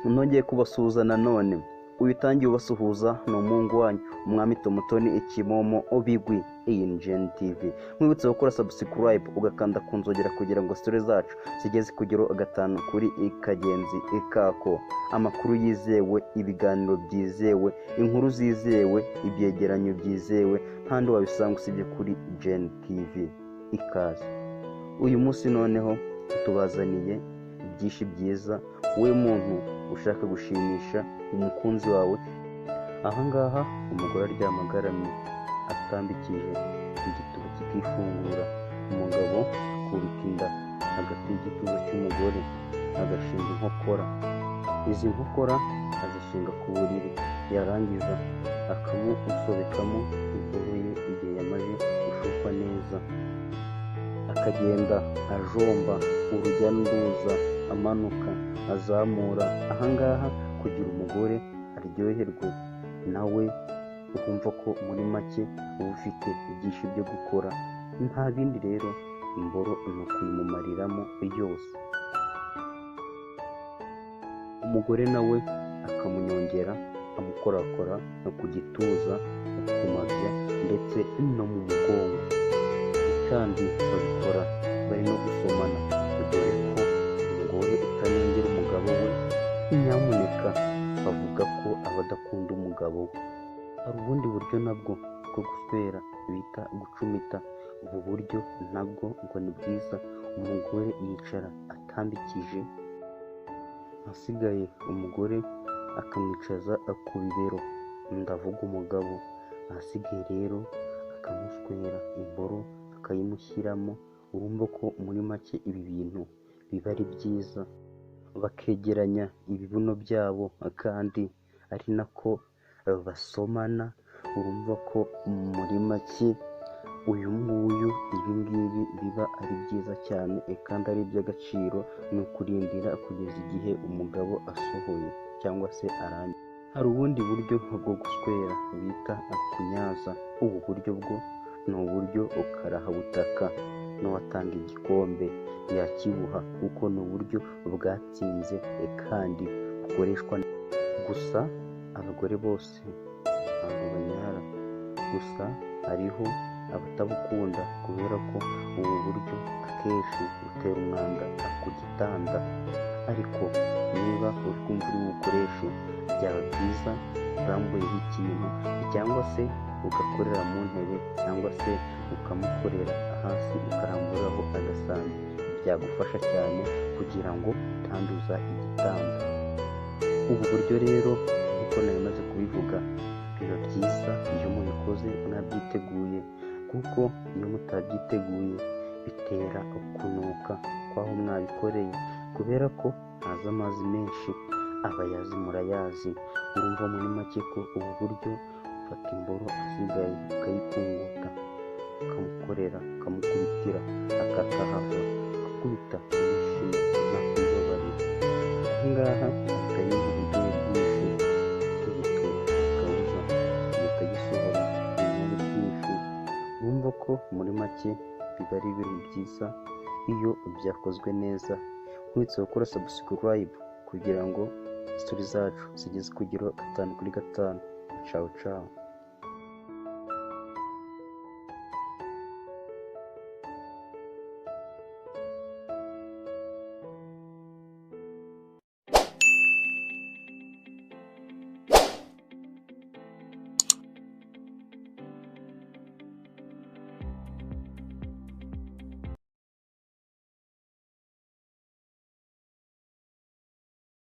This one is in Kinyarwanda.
nongeye kubasuhuza nanone. Uyitangiye ubasuhuza ni umuhungu wanyu umwami Tomotoni Ikimomo Obigwi ENGN TV. Mwibutse gukora subscribe ugakanda ku nzogera kugira ngo story zacu zigeze kugero gatanu kuri ikagenzi ikako. Amakuru yizewe, ibiganiro byizewe, inkuru zizewe, ibyegeranyo byizewe, ntandi wabisanga usibye kuri ENGN TV. Ikaze. Uyu munsi noneho tubazaniye byinshi byiza, we muntu ushaka gushimisha umukunzi wawe. Ahangaha umugore aryama agaramye atambikije igituba kikifungura, umugabo akubita inda hagati y'igituza cy'umugore agashinga inkokora. Izi nkokora azishinga ku buriri, yarangiza akamusobekamo imbohe ye igihe yamaze gushukwa neza, akagenda ajomba urujya n'uruza, amanuka azamura ahangaha kugira umugore aryoherwe, nawe urumva ko muri make uba ufite ibyinshi byo gukora. Nta bindi rero, imboro ni ukuyimumariramo yose. Umugore nawe akamunyongera, amukorakora no ku gituza, ku mabya ndetse no mu mugongo. Kandi babikora bari no gusomana, dore ko umugore utanyongera umugabo we nyamuneka bavuga ko aba adakunda umugabo we. Hari ubundi buryo nabwo bwo guswera bita gucumita. Ubu buryo nabwo ngo ni bwiza. Umugore yicara atambikije, asigaye umugore akamwicaza ku bibero, ndavuga umugabo. Ahasigaye rero akamuswera imboro akayimushyiramo. Urumva ko muri make ibi bintu biba ari byiza, bakegeranya ibibuno byabo kandi ari nako basomana. Urumva ko muri make uyu nguyu ibi ngibi biba ari byiza cyane kandi ari iby'agaciro. Ni ukurindira kugeza igihe umugabo asohoye cyangwa se arangiye. Hari ubundi buryo bwo guswera bita kunyaza. Ubu buryo bwo ni uburyo ukarahabutaka n'uwatanga igikombe yakibuha, kuko ni uburyo bwatsinze kandi bukoreshwa. Gusa abagore bose ntabwo banyara, gusa hariho abatabukunda kubera ko ubu buryo akenshi butera umwanda ku gitanda. Ariko niba uri kumva uri bukoreshe, byaba byiza urambuyeho ikintu, cyangwa se ugakorera mu ntebe, cyangwa se ukamukorera hasi ukaramburaho agasambi. Byagufasha cyane kugira ngo utanduza igitanda. Ubu buryo rero nk'uko namaze kubivuga, biba byiza iyo mubikoze mwabyiteguye, kuko iyo mutabyiteguye bitera kunuka kwaho mwabikoreye, kubera ko haza amazi menshi. Abayazi murayazi. Urumva muri make ko ubu buryo ufata imboro asigaye ukayikunguta, ukamukorera, ukamukubitira akakahava, ukakubita yishimye nta kwibabarira. Ahangaha ahita yumva uburyohe bwinshi, igituba kikabuza gihita gisohora inkuru byinshi. Urumva ko muri make biba ari ibintu byiza iyo byakozwe neza. Nkwibutsa gukora subscribe kugira ngo story zacu zigeze kugera gatanu kuri gatanu. Ciao ciao.